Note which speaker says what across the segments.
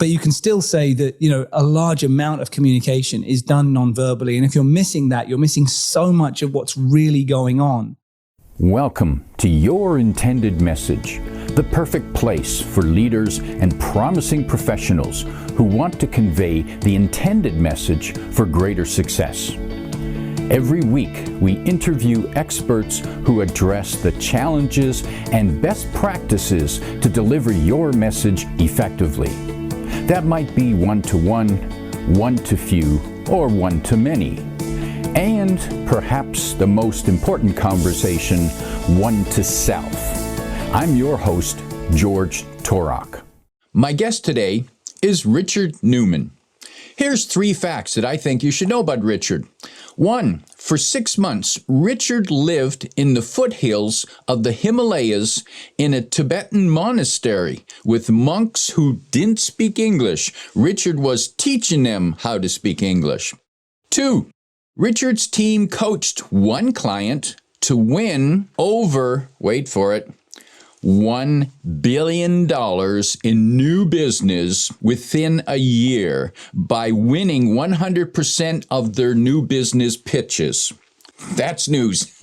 Speaker 1: But you can still say that, a large amount of communication is done non-verbally. And if you're missing that, you're missing so much of what's really going on.
Speaker 2: Welcome to Your Intended Message, the perfect place for leaders and promising professionals who want to convey the intended message for greater success. Every week, we interview experts who address the challenges and best practices to deliver your message effectively. That might be one-to-one, one-to-few, or one-to-many. And perhaps the most important conversation, one-to-self. I'm your host, George Torok.
Speaker 3: My guest today is Richard Newman. Here's 3 facts that I think you should know about Richard. 1, for 6 months, Richard lived in the foothills of the Himalayas in a Tibetan monastery with monks who didn't speak English. Richard was teaching them how to speak English. 2, Richard's team coached one client to win over, wait for it, $1 billion in new business within a year by winning 100% of their new business pitches. That's news.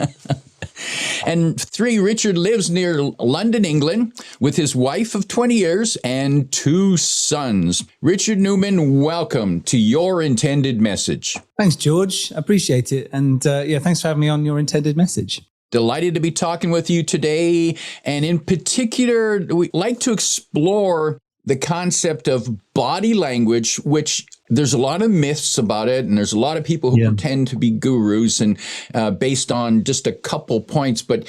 Speaker 3: And 3, Richard lives near London, England, with his wife of 20 years and 2 sons. Richard Newman, welcome to Your Intended Message.
Speaker 1: Thanks, George. I appreciate it. And thanks for having me on Your Intended Message.
Speaker 3: Delighted to be talking with you today. And in particular, we like to explore the concept of body language, which there's a lot of myths about it. And there's a lot of people who pretend to be gurus and based on just a couple points. But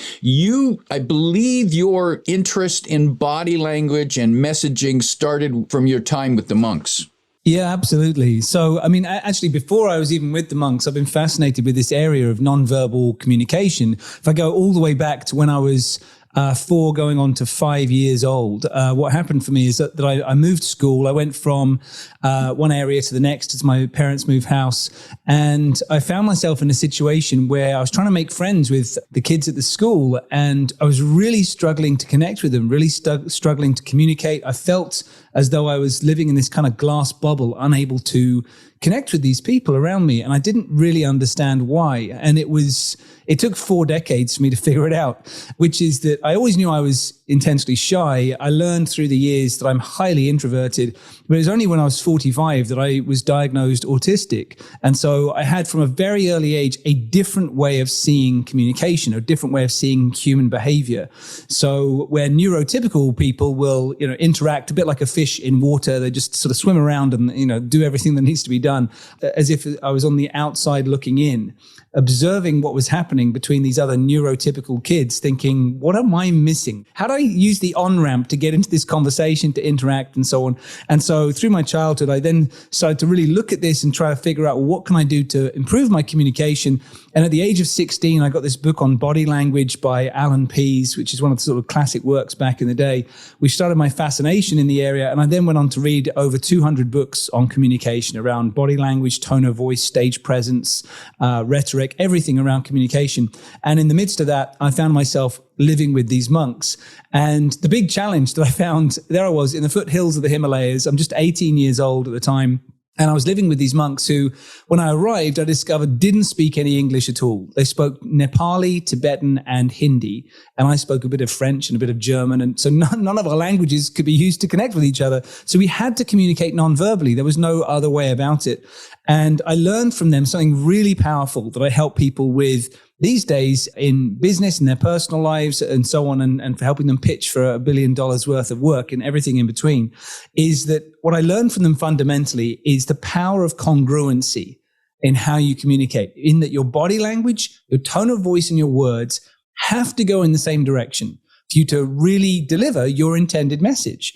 Speaker 3: I believe your interest in body language and messaging started from your time with the monks.
Speaker 1: Yeah, absolutely. So, actually, before I was even with the monks, I've been fascinated with this area of nonverbal communication. If I go all the way back to when I was 4 going on to 5 years old, what happened for me is that I moved school. I went from one area to the next as my parents moved house. And I found myself in a situation where I was trying to make friends with the kids at the school. And I was really struggling to connect with them, really struggling to communicate. I felt as though I was living in this kind of glass bubble, unable to connect with these people around me. And I didn't really understand why. And it took 4 decades for me to figure it out, which is that I always knew I was intensely shy. I learned through the years that I'm highly introverted, but it was only when I was 45 that I was diagnosed autistic. And so I had from a very early age a different way of seeing communication, a different way of seeing human behavior. So where neurotypical people will, interact a bit like a fish in water, they just sort of swim around and, do everything that needs to be done, as if I was on the outside looking in, observing what was happening between these other neurotypical kids, thinking, what am I missing? How do I use the on-ramp to get into this conversation, to interact and so on? And so through my childhood, I then started to really look at this and try to figure out, what can I do to improve my communication? And at the age of 16, I got this book on body language by Alan Pease, which is one of the sort of classic works back in the day, which started my fascination in the area. And I then went on to read over 200 books on communication around body language, tone of voice, stage presence, rhetoric, everything around communication. And in the midst of that, I found myself living with these monks. And the big challenge that I found, there I was in the foothills of the Himalayas. I'm just 18 years old at the time. And I was living with these monks who, when I arrived, I discovered didn't speak any English at all. They spoke Nepali, Tibetan, and Hindi. And I spoke a bit of French and a bit of German. And so none of our languages could be used to connect with each other. So we had to communicate non-verbally. There was no other way about it. And I learned from them something really powerful that I help people with these days in business, in their personal lives and so on, and for helping them pitch for $1 billion worth of work and everything in between, is that what I learned from them fundamentally is the power of congruency in how you communicate, in that your body language, your tone of voice and your words have to go in the same direction for you to really deliver your intended message.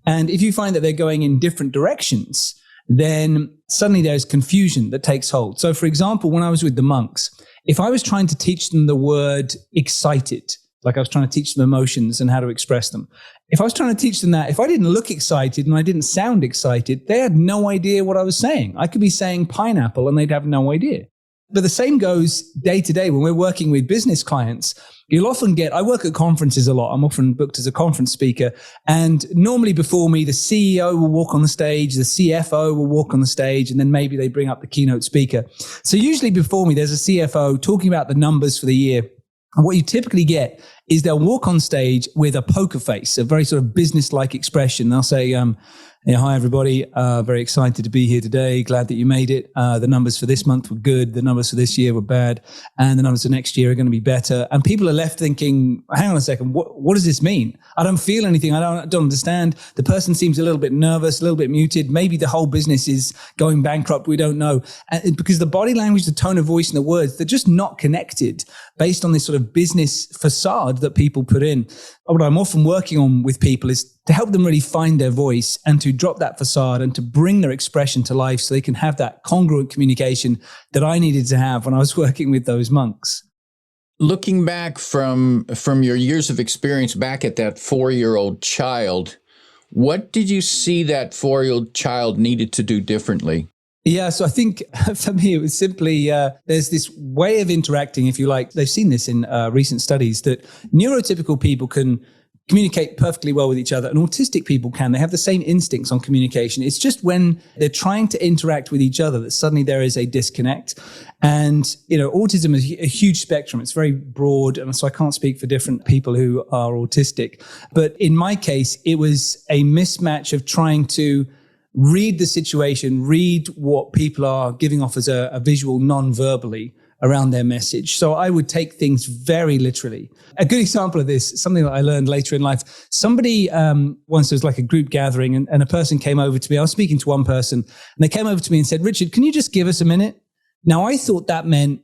Speaker 1: And if you find that they're going in different directions, then suddenly there's confusion that takes hold. So for example, when I was with the monks, if I was trying to teach them the word excited, like I was trying to teach them emotions and how to express them, if I was trying to teach them that, if I didn't look excited and I didn't sound excited, they had no idea what I was saying. I could be saying pineapple and they'd have no idea. But the same goes day to day when we're working with business clients. You'll often get, I work at conferences a lot. I'm often booked as a conference speaker. And normally before me, the CEO will walk on the stage, the CFO will walk on the stage, and then maybe they bring up the keynote speaker. So usually before me, there's a CFO talking about the numbers for the year. And what you typically get is they'll walk on stage with a poker face, a very sort of business-like expression. They'll say, hi, everybody. Very excited to be here today. Glad that you made it. The numbers for this month were good. The numbers for this year were bad. And the numbers for next year are going to be better. And people are left thinking, hang on a second, what does this mean? I don't feel anything. I don't understand. The person seems a little bit nervous, a little bit muted. Maybe the whole business is going bankrupt. We don't know. And because the body language, the tone of voice, and the words, they're just not connected based on this sort of business facade that people put in. What I'm often working on with people is to help them really find their voice and to drop that facade and to bring their expression to life so they can have that congruent communication that I needed to have when I was working with those monks.
Speaker 3: Looking back from your years of experience back at that 4-year-old child, what did you see that 4-year-old child needed to do differently?
Speaker 1: Yeah, so I think for me, it was simply, there's this way of interacting, if you like. They've seen this in recent studies that neurotypical people can communicate perfectly well with each other and autistic people can. They have the same instincts on communication. It's just when they're trying to interact with each other that suddenly there is a disconnect. And, autism is a huge spectrum. It's very broad. And so I can't speak for different people who are autistic. But in my case, it was a mismatch of trying to read the situation, read what people are giving off as a visual non-verbally around their message. So I would take things very literally. A good example of this, something that I learned later in life, somebody once there was like a group gathering and a person came over to me. I was speaking to one person and they came over to me and said, Richard, can you just give us a minute? Now I thought that meant,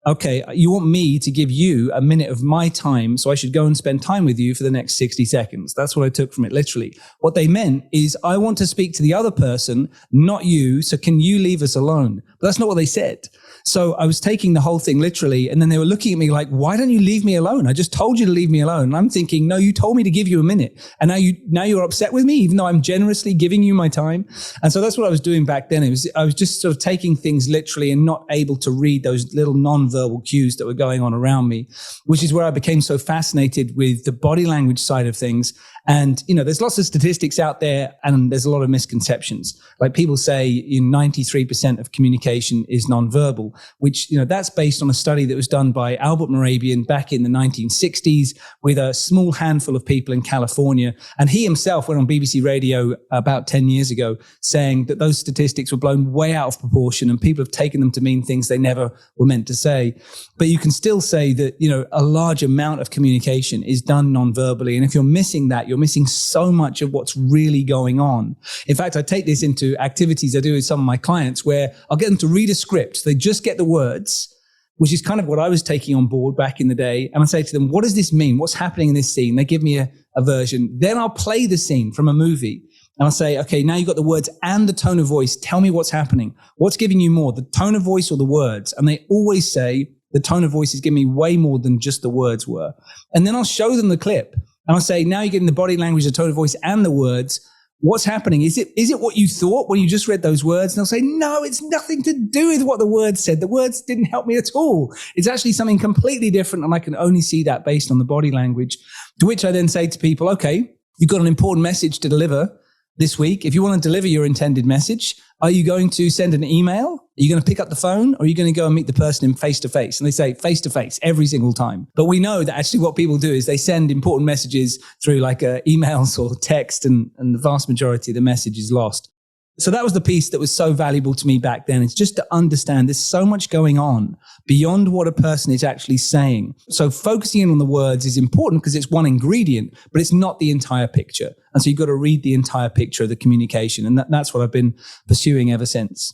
Speaker 1: okay, you want me to give you a minute of my time, so I should go and spend time with you for the next 60 seconds. That's what I took from it, literally. What they meant is, I want to speak to the other person, not you, so can you leave us alone? But that's not what they said. So I was taking the whole thing literally, and then they were looking at me like, why don't you leave me alone? I just told you to leave me alone. And I'm thinking, no, you told me to give you a minute. And now you're upset with me, even though I'm generously giving you my time. And so that's what I was doing back then. I was just sort of taking things literally and not able to read those little non-verbal cues that were going on around me, which is where I became so fascinated with the body language side of things. And, there's lots of statistics out there and there's a lot of misconceptions. Like people say 93% of communication is nonverbal, which, that's based on a study that was done by Albert Morabian back in the 1960s with a small handful of people in California. And he himself went on BBC Radio about 10 years ago saying that those statistics were blown way out of proportion and people have taken them to mean things they never were meant to say. But you can still say that, a large amount of communication is done non-verbally. And if you're missing that, you're missing so much of what's really going on. In fact, I take this into activities I do with some of my clients where I'll get them to read a script. They just get the words, which is kind of what I was taking on board back in the day. And I say to them, what does this mean? What's happening in this scene? They give me a version. Then I'll play the scene from a movie. And I'll say, okay, now you've got the words and the tone of voice. Tell me what's happening. What's giving you more, the tone of voice or the words? And they always say, the tone of voice is giving me way more than just the words were. And then I'll show them the clip. And I'll say, now you're getting the body language, the tone of voice, and the words. What's happening? Is it what you thought when you just read those words? And they'll say, no, it's nothing to do with what the words said. The words didn't help me at all. It's actually something completely different. And I can only see that based on the body language. To which I then say to people, okay, you've got an important message to deliver this week. If you want to deliver your intended message, are you going to send an email? Are you going to pick up the phone? Or are you going to go and meet the person in face to face? And they say face to face every single time. But we know that actually what people do is they send important messages through like emails or text, and the vast majority of the message is lost. So that was the piece that was so valuable to me back then. It's just to understand there's so much going on beyond what a person is actually saying. So focusing in on the words is important because it's one ingredient, but it's not the entire picture. And so you've got to read the entire picture of the communication. And that's what I've been pursuing ever since.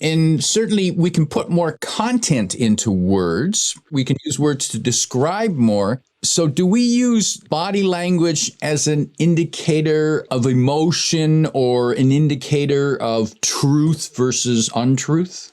Speaker 3: And certainly we can put more content into words. We can use words to describe more. So do we use body language as an indicator of emotion or an indicator of truth versus untruth?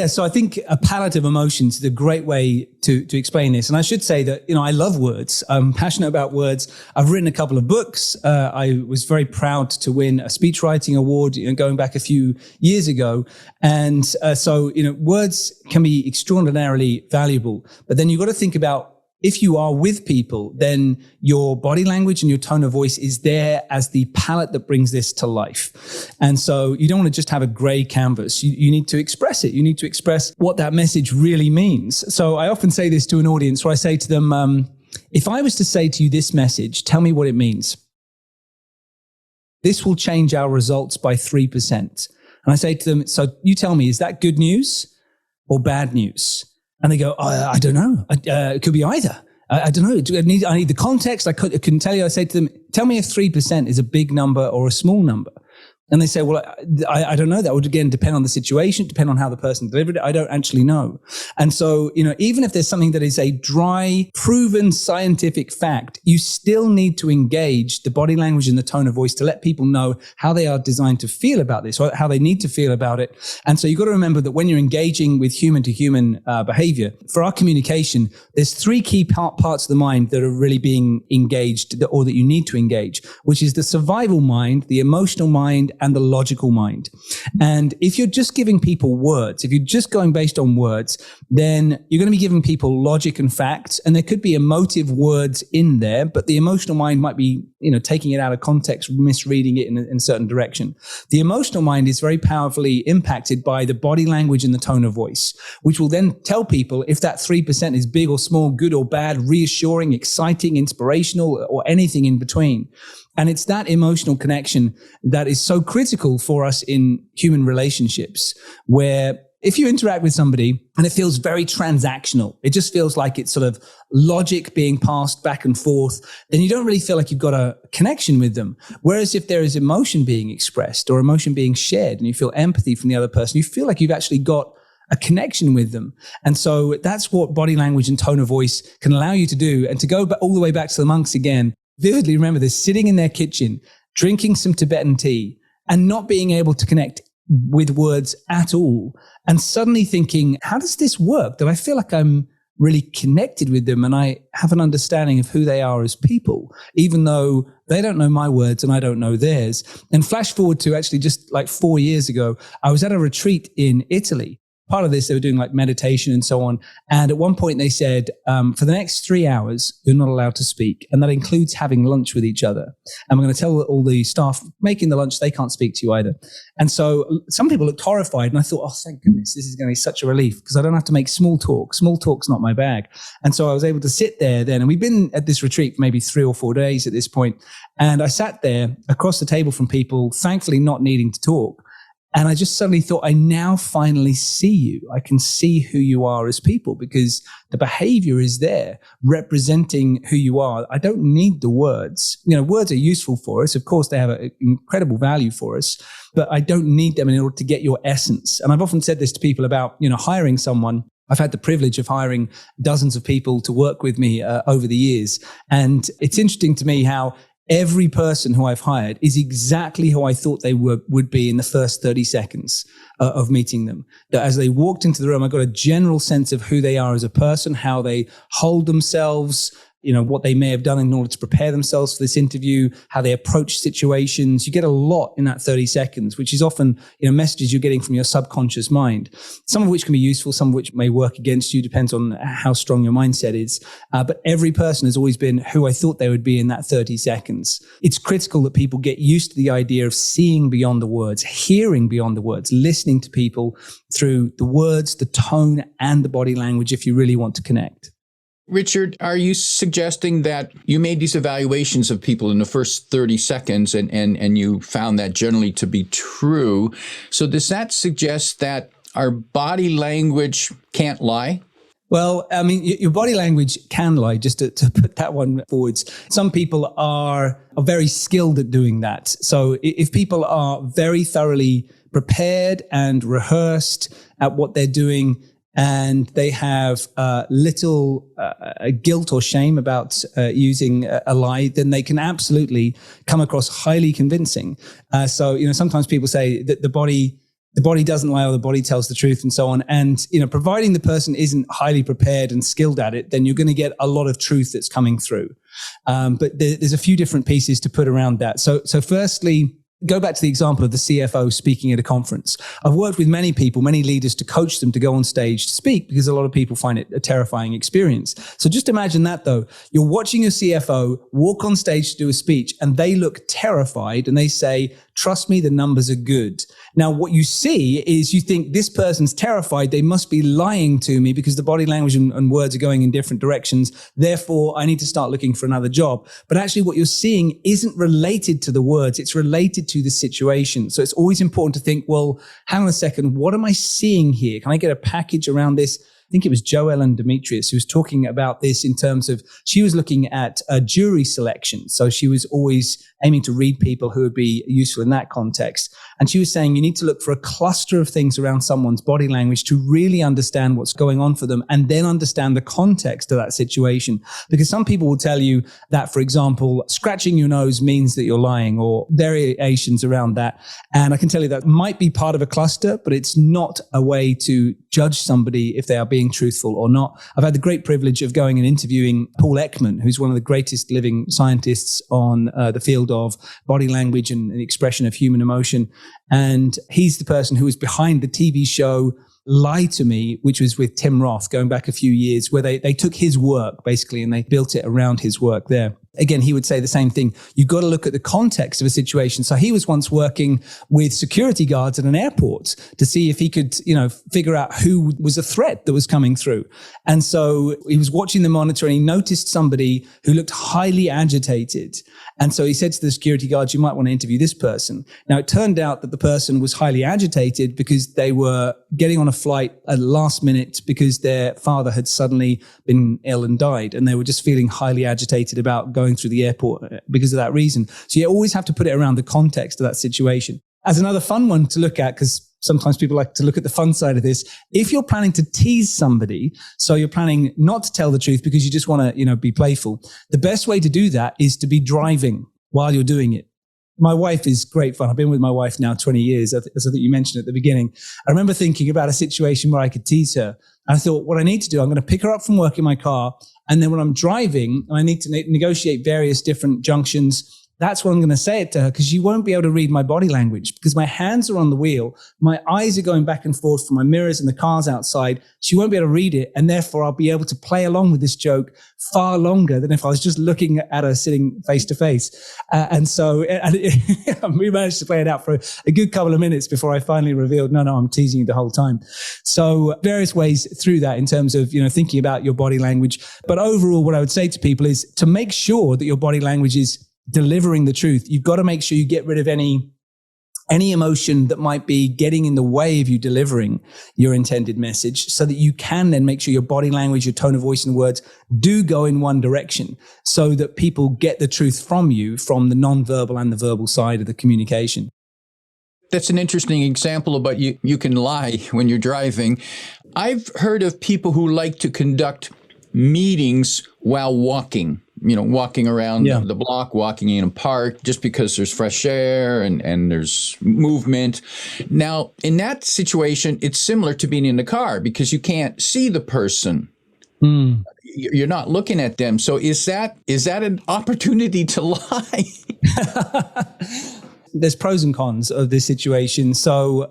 Speaker 1: So I think a palette of emotions is a great way to explain this. And I should say that, I love words. I'm passionate about words. I've written a couple of books. I was very proud to win a speechwriting award, going back a few years ago. And so words can be extraordinarily valuable. But then you've got to think about, if you are with people, then your body language and your tone of voice is there as the palette that brings this to life. And so you don't want to just have a gray canvas. You need to express it. You need to express what that message really means. So I often say this to an audience where I say to them, if I was to say to you this message, tell me what it means. This will change our results by 3%. And I say to them, so you tell me, is that good news or bad news? And they go, I don't know. It could be either. I don't know. I need the context. I couldn't tell you. I say to them, tell me if 3% is a big number or a small number. And they say, well, I don't know. That would, again, depend on the situation, depend on how the person delivered it. I don't actually know. And so, even if there's something that is a dry, proven scientific fact, you still need to engage the body language and the tone of voice to let people know how they are designed to feel about this, or how they need to feel about it. And so you've got to remember that when you're engaging with human to human behavior, for our communication, there's three key parts of the mind that are really being engaged, or that you need to engage, which is the survival mind, the emotional mind, and the logical mind. And if you're just giving people words, if you're just going based on words, then you're going to be giving people logic and facts, and there could be emotive words in there, but the emotional mind might be, taking it out of context, misreading it in a certain direction. The emotional mind is very powerfully impacted by the body language and the tone of voice, which will then tell people if that 3% is big or small, good or bad, reassuring, exciting, inspirational, or anything in between. And it's that emotional connection that is so critical for us in human relationships, where if you interact with somebody and it feels very transactional, it just feels like it's sort of logic being passed back and forth, then you don't really feel like you've got a connection with them. Whereas if there is emotion being expressed or emotion being shared and you feel empathy from the other person, you feel like you've actually got a connection with them. And so that's what body language and tone of voice can allow you to do. And to go all the way back to the monks again, vividly remember this, sitting in their kitchen, drinking some Tibetan tea and not being able to connect with words at all. And suddenly thinking, how does this work? That I feel like I'm really connected with them and I have an understanding of who they are as people, even though they don't know my words and I don't know theirs. And flash forward to actually just like 4 years ago, I was at a retreat in Italy. Part of this, they were doing like meditation and so on. And at one point they said, for the next 3 hours, you're not allowed to speak. And that includes having lunch with each other. And we're going to tell all the staff making the lunch, they can't speak to you either. And so some people looked horrified. And I thought, oh, thank goodness, this is going to be such a relief because I don't have to make small talk. Small talk's not my bag. And so I was able to sit there then. And we've been at this retreat for maybe 3 or 4 days at this point. And I sat there across the table from people, thankfully not needing to talk. And I just suddenly thought, I now finally see you. I can see who you are as people because the behavior is there representing who you are. I don't need the words. Words are useful for us. Of course, they have an incredible value for us, but I don't need them in order to get your essence. And I've often said this to people about, hiring someone. I've had the privilege of hiring dozens of people to work with me over the years. And it's interesting to me how every person who I've hired is exactly who I thought they would be in the first 30 seconds of meeting them. That as they walked into the room, I got a general sense of who they are as a person, how they hold themselves, what they may have done in order to prepare themselves for this interview, how they approach situations. You get a lot in that 30 seconds, which is often, messages you're getting from your subconscious mind, some of which can be useful, some of which may work against you, depends on how strong your mindset is. But every person has always been who I thought they would be in that 30 seconds. It's critical that people get used to the idea of seeing beyond the words, hearing beyond the words, listening to people through the words, the tone, and the body language if you really want to connect.
Speaker 3: Richard, are you suggesting that you made these evaluations of people in the first 30 seconds and you found that generally to be true? So does that suggest that our body language can't lie?
Speaker 1: Well, I mean, your body language can lie, just to put that one forwards. Some people are very skilled at doing that. So if people are very thoroughly prepared and rehearsed at what they're doing, and they have little guilt or shame about using a lie, then they can absolutely come across highly convincing. So, sometimes people say that the body the body doesn't lie or the body tells the truth and so on. And, providing the person isn't highly prepared and skilled at it, then you're going to get a lot of truth that's coming through. But there's a few different pieces to put around that. So firstly, go back to the example of the CFO speaking at a conference. I've worked with many people, many leaders, to coach them to go on stage to speak, because a lot of people find it a terrifying experience. So just imagine that, though. You're watching your CFO walk on stage to do a speech, and they look terrified and they say, "Trust me, the numbers are good." Now, what you see is you think, this person's terrified. They must be lying to me because the body language and words are going in different directions. Therefore, I need to start looking for another job. But actually what you're seeing isn't related to the words. It's related to the situation. So it's always important to think, well, hang on a second. What am I seeing here? Can I get a package around this? I think it was Joellen Demetrius who was talking about this in terms of, she was looking at a jury selection. So she was always aiming to read people who would be useful in that context. And she was saying you need to look for a cluster of things around someone's body language to really understand what's going on for them, and then understand the context of that situation. Because some people will tell you that, for example, scratching your nose means that you're lying, or variations around that. And I can tell you that might be part of a cluster, but it's not a way to judge somebody if they are being truthful or not. I've had the great privilege of going and interviewing Paul Ekman, who's one of the greatest living scientists on the field of body language and the expression of human emotion. And he's the person who was behind the TV show Lie to Me, which was with Tim Roth going back a few years, where they took his work basically and they built it around his work there. Again, he would say the same thing. You've got to look at the context of a situation. So he was once working with security guards at an airport to see if he could, figure out who was a threat that was coming through. And so he was watching the monitor and he noticed somebody who looked highly agitated. And so he said to the security guards, "You might want to interview this person." Now, it turned out that the person was highly agitated because they were getting on a flight at the last minute because their father had suddenly been ill and died. And they were just feeling highly agitated about going through the airport because of that reason. So you always have to put it around the context of that situation. As another fun one to look at, because sometimes people like to look at the fun side of this, if you're planning to tease somebody, so you're planning not to tell the truth because you just want to, be playful, the best way to do that is to be driving while you're doing it. My wife is great fun. I've been with my wife now 20 years, as I think you mentioned at the beginning. I remember thinking about a situation where I could tease her. I thought, what I need to do, I'm going to pick her up from work in my car. And then when I'm driving, I need to negotiate various different junctions. That's what I'm going to say it to her, because she won't be able to read my body language because my hands are on the wheel. My eyes are going back and forth from my mirrors and the cars outside. She won't be able to read it. And therefore I'll be able to play along with this joke far longer than if I was just looking at her sitting face to face. And we managed to play it out for a good couple of minutes before I finally revealed, no, I'm teasing you the whole time. So various ways through that in terms of, thinking about your body language. But overall, what I would say to people is to make sure that your body language is delivering the truth. You've got to make sure you get rid of any emotion that might be getting in the way of you delivering your intended message, so that you can then make sure your body language, your tone of voice and words do go in one direction, so that people get the truth from you from the nonverbal and the verbal side of the communication.
Speaker 3: That's an interesting example about you can lie when you're driving. I've heard of people who like to conduct meetings while walking. Walking around the block, walking in a park, just because there's fresh air and there's movement. Now, in that situation, it's similar to being in the car because you can't see the person. You're not looking at them. So is that an opportunity to lie?
Speaker 1: There's pros and cons of this situation. So,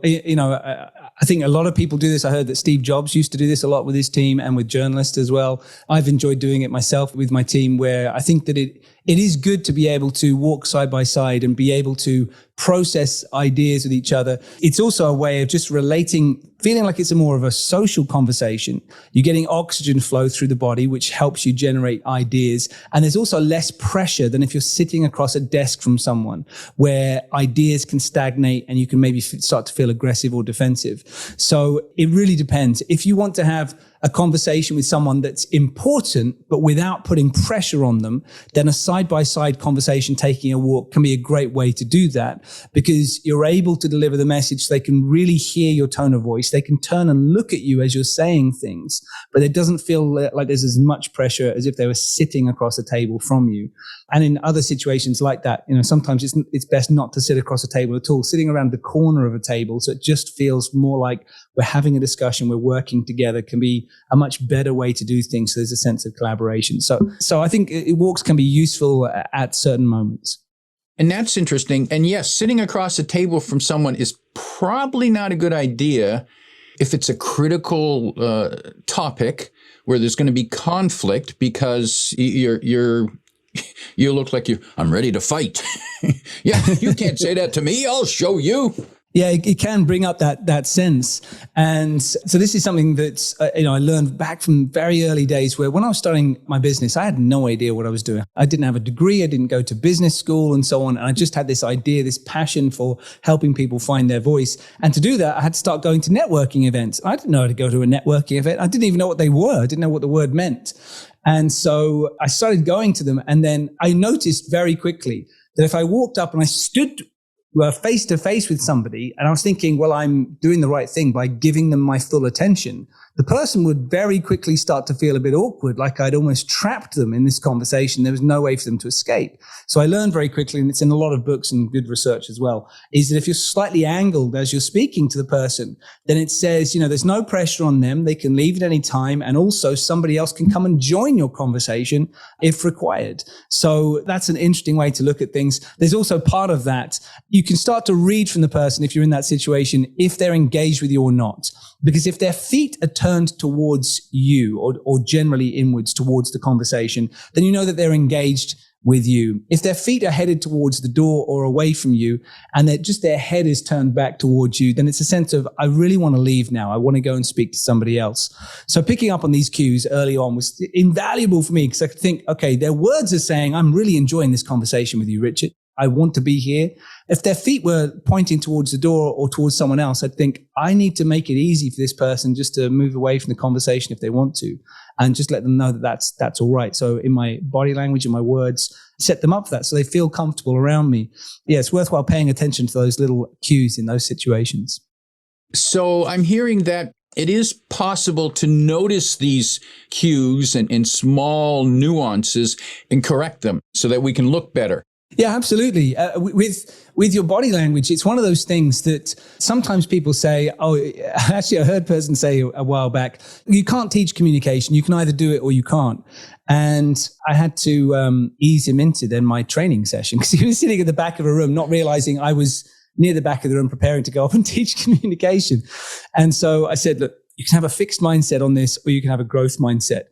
Speaker 1: I think a lot of people do this. I heard that Steve Jobs used to do this a lot with his team and with journalists as well. I've enjoyed doing it myself with my team, where I think that it is good to be able to walk side by side and be able to process ideas with each other. It's also a way of just relating, feeling like it's more of a social conversation. You're getting oxygen flow through the body, which helps you generate ideas. And there's also less pressure than if you're sitting across a desk from someone, where ideas can stagnate and you can maybe start to feel aggressive or defensive. So it really depends. If you want to have a conversation with someone that's important, but without putting pressure on them, then a side-by-side conversation, taking a walk, can be a great way to do that, because you're able to deliver the message so they can really hear your tone of voice. They can turn and look at you as you're saying things, but it doesn't feel like there's as much pressure as if they were sitting across a table from you. And in other situations like that, sometimes it's best not to sit across a table at all, sitting around the corner of a table. So it just feels more like we're having a discussion, we're working together, can be a much better way to do things. So there's a sense of collaboration. So I think walks can be useful at certain moments.
Speaker 3: And that's interesting. And yes, sitting across a table from someone is probably not a good idea if it's a critical topic where there's going to be conflict, because you look like I'm ready to fight. Yeah, you can't say that to me. I'll show you.
Speaker 1: Yeah, it can bring up that sense. And so this is something that, I learned back from very early days, where when I was starting my business, I had no idea what I was doing. I didn't have a degree. I didn't go to business school and so on. And I just had this idea, this passion for helping people find their voice. And to do that, I had to start going to networking events. I didn't know how to go to a networking event. I didn't even know what they were. I didn't know what the word meant. And so I started going to them. And then I noticed very quickly that if I walked up and I stood face to face with somebody, and I was thinking, well, I'm doing the right thing by giving them my full attention, the person would very quickly start to feel a bit awkward, like I'd almost trapped them in this conversation. There was no way for them to escape. So I learned very quickly, and it's in a lot of books and good research as well, is that if you're slightly angled as you're speaking to the person, then it says, there's no pressure on them. They can leave at any time. And also somebody else can come and join your conversation if required. So that's an interesting way to look at things. There's also part of that. You can start to read from the person, if you're in that situation, if they're engaged with you or not. Because if their feet are turned towards you, or generally inwards towards the conversation, then you know that they're engaged with you. If their feet are headed towards the door or away from you, and their head is turned back towards you, then it's a sense of, I really want to leave now. I want to go and speak to somebody else. So picking up on these cues early on was invaluable for me, because I could think, okay, their words are saying, I'm really enjoying this conversation with you, Richard. I want to be here. If their feet were pointing towards the door or towards someone else, I'd think, I need to make it easy for this person just to move away from the conversation if they want to, and just let them know that that's all right. So in my body language and my words, set them up for that so they feel comfortable around me. Yeah, it's worthwhile paying attention to those little cues in those situations.
Speaker 3: So I'm hearing that it is possible to notice these cues and small nuances and correct them so that we can look better.
Speaker 1: Yeah, absolutely. With your body language, it's one of those things that sometimes people say, actually I heard a person say a while back, you can't teach communication. You can either do it or you can't. And I had to ease him into then my training session, because he was sitting at the back of a room, not realizing I was near the back of the room preparing to go up and teach communication. And so I said, look, you can have a fixed mindset on this, or you can have a growth mindset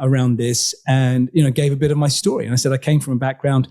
Speaker 1: around this, and gave a bit of my story. And I said I came from a background,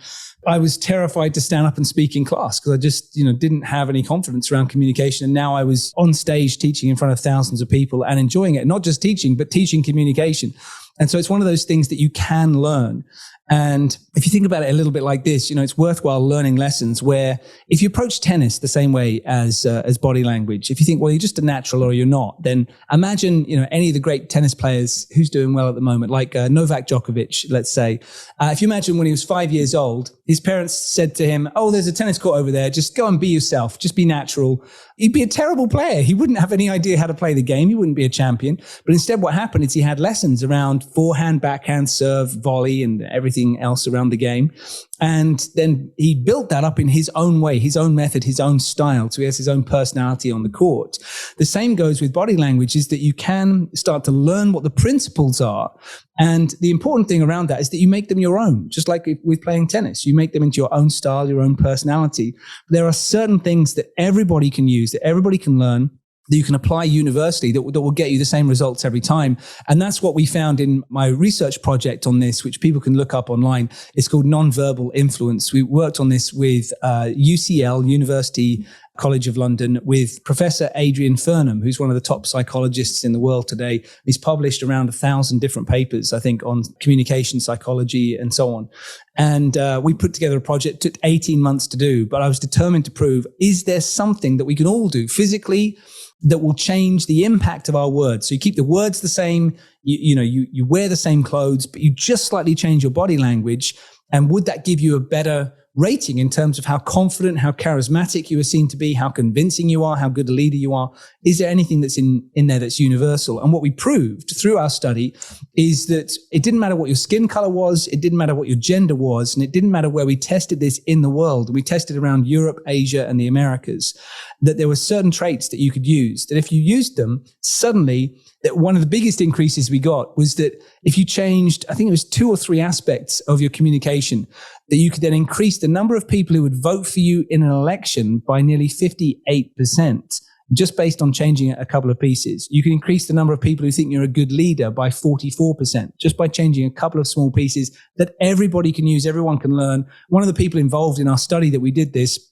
Speaker 1: I was terrified to stand up and speak in class because I just didn't have any confidence around communication. And now I was on stage teaching in front of thousands of people and enjoying it, not just teaching, but teaching communication. And so it's one of those things that you can learn. And if you think about it a little bit like this, it's worthwhile learning lessons where if you approach tennis the same way as body language, if you think, well, you're just a natural or you're not, then imagine, any of the great tennis players who's doing well at the moment, like Novak Djokovic, let's say. If you imagine when he was 5 years old, his parents said to him, oh, there's a tennis court over there. Just go and be yourself. Just be natural. He'd be a terrible player. He wouldn't have any idea how to play the game. He wouldn't be a champion. But instead what happened is he had lessons around forehand, backhand, serve, volley, and everything else around the game. And then he built that up in his own way, his own method, his own style. So he has his own personality on the court. The same goes with body language, is that you can start to learn what the principles are. And the important thing around that is that you make them your own, just like with playing tennis. You make them into your own style, your own personality. There are certain things that everybody can use, that everybody can learn, that you can apply universally, that will get you the same results every time. And that's what we found in my research project on this, which people can look up online. It's called Nonverbal Influence. We worked on this with UCL, University College of London with Professor Adrian Furnham, who's one of the top psychologists in the world today. He's published around 1,000 different papers, I think, on communication psychology and so on. And we put together a project. It took 18 months to do, but I was determined to prove, is there something that we can all do physically that will change the impact of our words? So you keep the words the same, you wear the same clothes, but you just slightly change your body language. And would that give you a better rating in terms of how confident, how charismatic you are seen to be, how convincing you are, how good a leader you are? Is there anything that's in there that's universal? And what we proved through our study is that it didn't matter what your skin color was, it didn't matter what your gender was, and it didn't matter where we tested this in the world. We tested around Europe, Asia, and the Americas, that there were certain traits that you could use, that if you used them, suddenly that one of the biggest increases we got was that if you changed, I think it was 2 or 3 aspects of your communication, that you could then increase the number of people who would vote for you in an election by nearly 58%, just based on changing a couple of pieces. You can increase the number of people who think you're a good leader by 44%, just by changing a couple of small pieces that everybody can use, everyone can learn. One of the people involved in our study that we did this,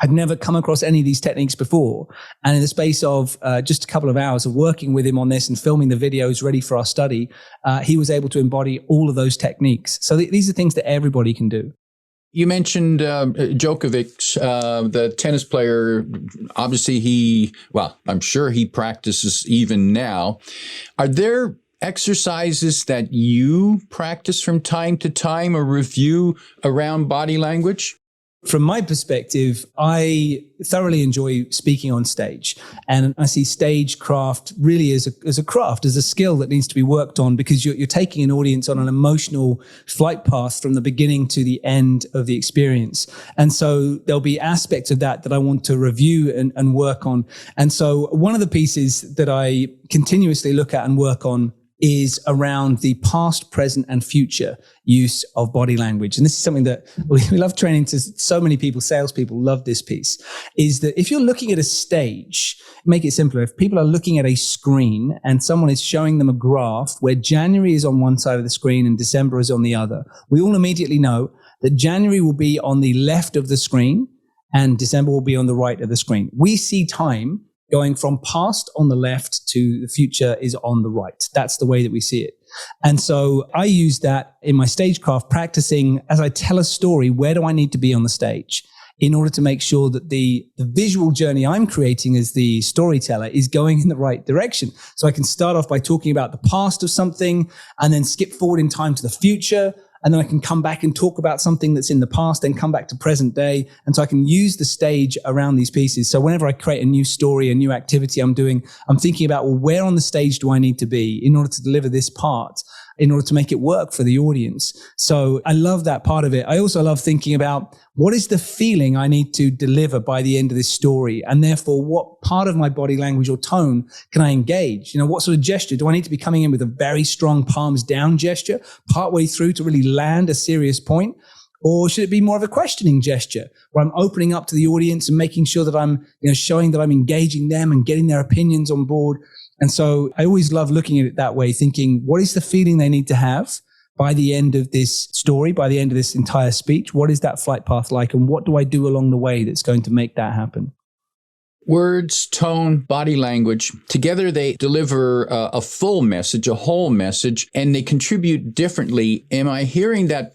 Speaker 1: I'd never come across any of these techniques before. And in the space of just a couple of hours of working with him on this and filming the videos ready for our study, he was able to embody all of those techniques. So these are things that everybody can do.
Speaker 3: You mentioned Djokovic, the tennis player. Obviously, I'm sure he practices even now. Are there exercises that you practice from time to time or review around body language?
Speaker 1: From my perspective, I thoroughly enjoy speaking on stage, and I see stagecraft really as a craft, as a skill that needs to be worked on, because you're taking an audience on an emotional flight path from the beginning to the end of the experience. And so there'll be aspects of that I want to review and work on. And so one of the pieces that I continuously look at and work on is around the past, present, and future use of body language. And this is something that we love training to so many people, salespeople love this piece, is that if you're looking at a stage, make it simpler. If people are looking at a screen and someone is showing them a graph where January is on one side of the screen and December is on the other, we all immediately know that January will be on the left of the screen and December will be on the right of the screen. We see time going from past on the left to the future is on the right. That's the way that we see it. And so I use that in my stagecraft, practicing as I tell a story, where do I need to be on the stage in order to make sure that the visual journey I'm creating as the storyteller is going in the right direction. So I can start off by talking about the past of something and then skip forward in time to the future. And then I can come back and talk about something that's in the past, then come back to present day. And so I can use the stage around these pieces. So whenever I create a new story, a new activity I'm doing, I'm thinking about, well, where on the stage do I need to be in order to deliver this part, in order to make it work for the audience? So I love that part of it. I also love thinking about what is the feeling I need to deliver by the end of this story? And therefore, what part of my body language or tone can I engage? What sort of gesture? Do I need to be coming in with a very strong palms down gesture partway through to really land a serious point? Or should it be more of a questioning gesture where I'm opening up to the audience and making sure that I'm, showing that I'm engaging them and getting their opinions on board? And so I always love looking at it that way, thinking, what is the feeling they need to have by the end of this story, by the end of this entire speech? What is that flight path like? And what do I do along the way that's going to make that happen?
Speaker 3: Words, tone, body language, together they deliver a full message, a whole message, and they contribute differently. Am I hearing that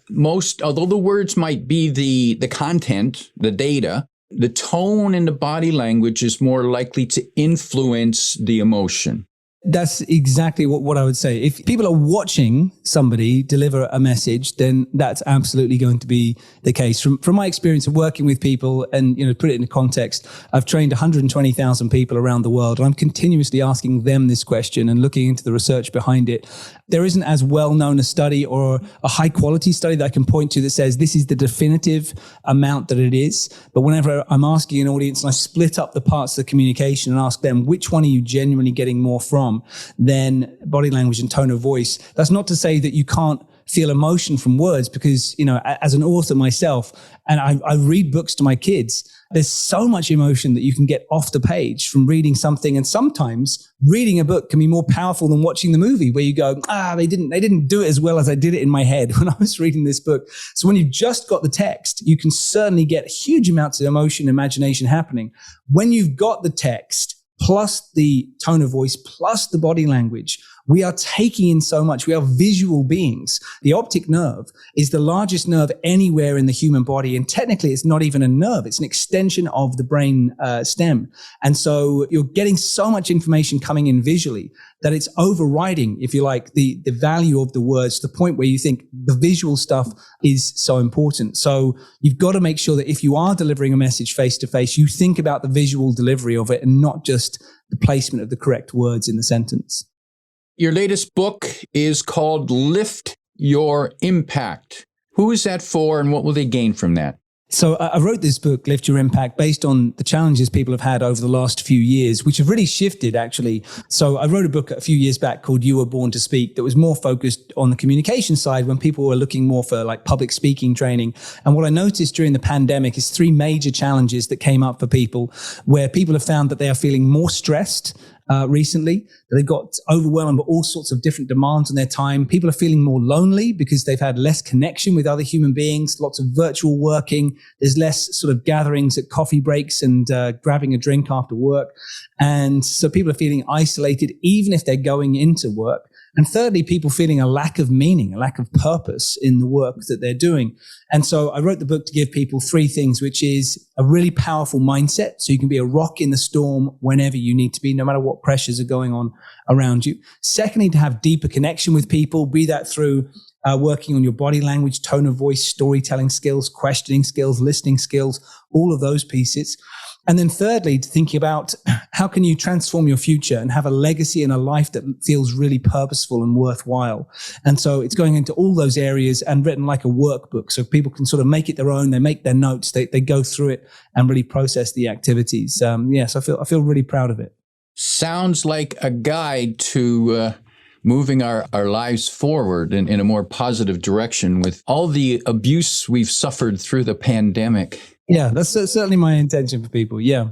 Speaker 3: although the words might be the content, the data, the tone and the body language is more likely to influence the emotion?
Speaker 1: That's exactly what I would say. If people are watching somebody deliver a message, then that's absolutely going to be the case. From my experience of working with people and, put it in context, I've trained 120,000 people around the world, and I'm continuously asking them this question and looking into the research behind it. There isn't as well known a study or a high quality study that I can point to that says this is the definitive amount that it is. But whenever I'm asking an audience and I split up the parts of the communication and ask them, which one are you genuinely getting more from? Then body language and tone of voice. That's not to say that you can't feel emotion from words because, as an author myself, and I read books to my kids, there's so much emotion that you can get off the page from reading something. And sometimes reading a book can be more powerful than watching the movie, where you go, they didn't do it as well as I did it in my head when I was reading this book. So when you've just got the text, you can certainly get huge amounts of emotion, imagination happening. When you've got the text, plus the tone of voice, plus the body language, we are taking in so much. We are visual beings. The optic nerve is the largest nerve anywhere in the human body. And technically, it's not even a nerve. It's an extension of the brain stem. And so you're getting so much information coming in visually that it's overriding, if you like, the value of the words to the point where you think the visual stuff is so important. So you've got to make sure that if you are delivering a message face to face, you think about the visual delivery of it and not just the placement of the correct words in the sentence.
Speaker 3: Your latest book is called Lift Your Impact. Who is that for, and what will they gain from that?
Speaker 1: So I wrote this book, Lift Your Impact, based on the challenges people have had over the last few years, which have really shifted, actually. So I wrote a book a few years back called You Were Born to Speak that was more focused on the communication side when people were looking more for like public speaking training. And what I noticed during the pandemic is three major challenges that came up for people, where people have found that they are feeling more stressed recently, that they've got overwhelmed by all sorts of different demands on their time. People are feeling more lonely because they've had less connection with other human beings, lots of virtual working. There's less sort of gatherings at coffee breaks and grabbing a drink after work. And so people are feeling isolated, even if they're going into work. And thirdly, people feeling a lack of meaning, a lack of purpose in the work that they're doing. And so I wrote the book to give people three things, which is a really powerful mindset. So you can be a rock in the storm whenever you need to be, no matter what pressures are going on around you. Secondly, to have deeper connection with people, be that through working on your body language, tone of voice, storytelling skills, questioning skills, listening skills, all of those pieces. And then thirdly, to thinking about how can you transform your future and have a legacy and a life that feels really purposeful and worthwhile. And so it's going into all those areas and written like a workbook, so people can sort of make it their own. They make their notes, they go through it and really process the activities. So I feel really proud of it.
Speaker 3: Sounds like a guide to moving our lives forward in a more positive direction with all the abuse we've suffered through the pandemic.
Speaker 1: Yeah, that's certainly my intention for people. Yeah.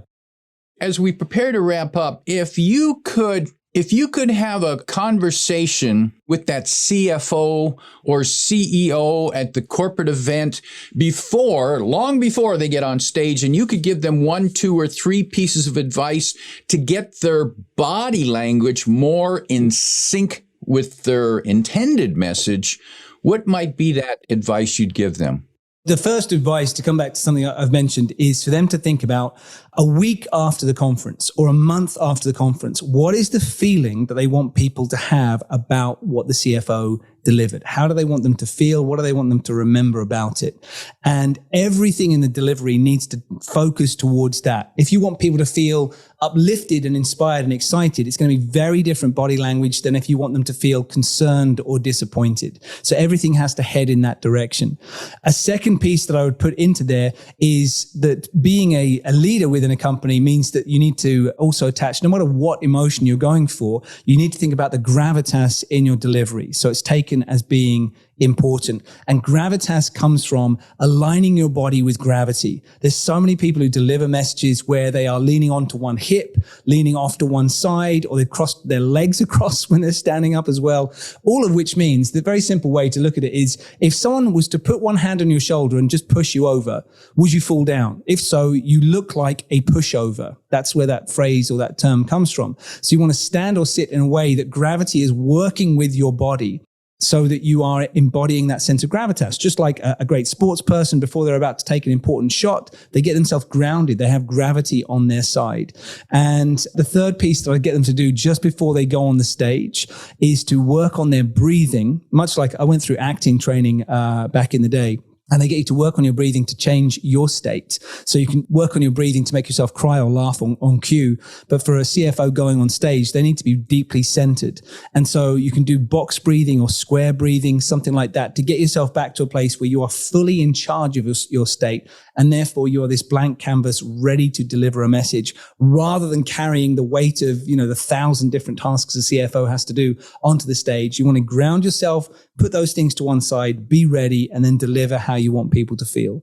Speaker 3: As we prepare to wrap up, if you could have a conversation with that CFO or CEO at the corporate event long before they get on stage, and you could give them 1, 2, or 3 pieces of advice to get their body language more in sync with their intended message, what might be that advice you'd give them?
Speaker 1: The first advice, to come back to something I've mentioned, is for them to think about a week after the conference or a month after the conference. What is the feeling that they want people to have about what the CFO delivered? How do they want them to feel? What do they want them to remember about it? And everything in the delivery needs to focus towards that. If you want people to feel uplifted and inspired and excited, it's going to be very different body language than if you want them to feel concerned or disappointed. So everything has to head in that direction. A second piece that I would put into there is that being a leader within a company means that you need to also attach, no matter what emotion you're going for, you need to think about the gravitas in your delivery. So it's taken as being important. And gravitas comes from aligning your body with gravity. There's so many people who deliver messages where they are leaning onto one hip, leaning off to one side, or they've crossed their legs across when they're standing up as well. All of which means the very simple way to look at it is, if someone was to put one hand on your shoulder and just push you over, would you fall down? If so, you look like a pushover. That's where that phrase or that term comes from. So you want to stand or sit in a way that gravity is working with your body, so that you are embodying that sense of gravitas. Just like a great sports person, before they're about to take an important shot, they get themselves grounded. They have gravity on their side. And the third piece that I get them to do just before they go on the stage is to work on their breathing, much like I went through acting training back in the day. And they get you to work on your breathing to change your state. So you can work on your breathing to make yourself cry or laugh on cue. But for a CFO going on stage, they need to be deeply centered. And so you can do box breathing or square breathing, something like that, to get yourself back to a place where you are fully in charge of your state. And therefore you are this blank canvas ready to deliver a message rather than carrying the weight of, the 1,000 different tasks a CFO has to do onto the stage. You want to ground yourself, put those things to one side, be ready, and then deliver how you want people to feel.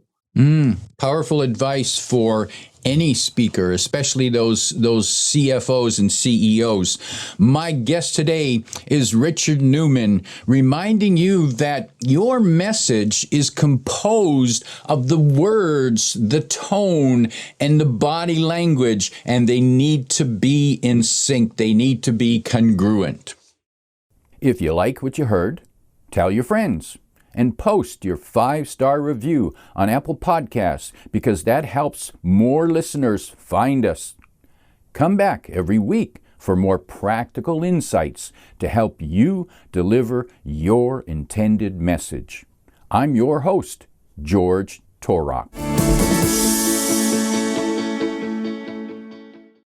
Speaker 3: Powerful advice for any speaker, especially those CFOs and CEOs. My guest today is Richard Newman, reminding you that your message is composed of the words, the tone, and the body language, and they need to be in sync. They need to be congruent.
Speaker 2: If you like what you heard, tell your friends and post your 5-star review on Apple Podcasts, because that helps more listeners find us. Come back every week for more practical insights to help you deliver your intended message. I'm your host, George Torok.